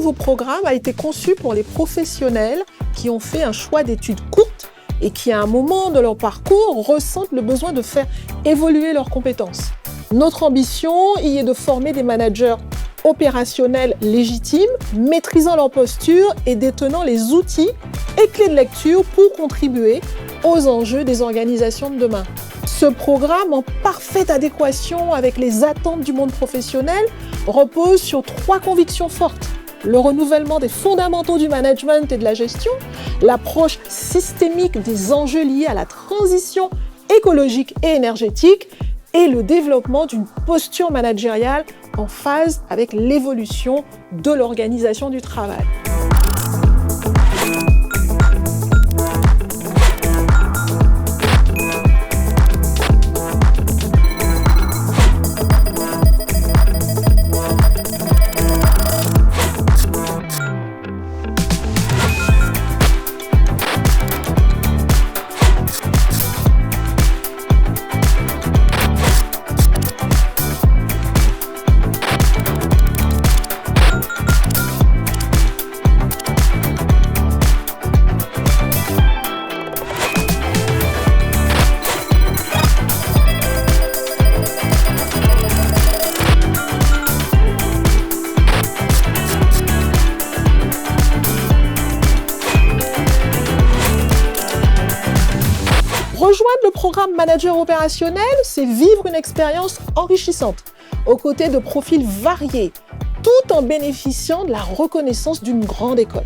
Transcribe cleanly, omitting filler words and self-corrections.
nouveau programme a été conçu pour les professionnels qui ont fait un choix d'études courtes et qui, à un moment de leur parcours, ressentent le besoin de faire évoluer leurs compétences. Notre ambition y est de former des managers opérationnels légitimes, maîtrisant leur posture et détenant les outils et clés de lecture pour contribuer aux enjeux des organisations de demain. Ce programme, en parfaite adéquation avec les attentes du monde professionnel, repose sur 3 convictions fortes. Le renouvellement des fondamentaux du management et de la gestion, l'approche systémique des enjeux liés à la transition écologique et énergétique et le développement d'une posture managériale en phase avec l'évolution de l'organisation du travail. Rejoindre le programme Manager opérationnel, c'est vivre une expérience enrichissante, aux côtés de profils variés, tout en bénéficiant de la reconnaissance d'une grande école.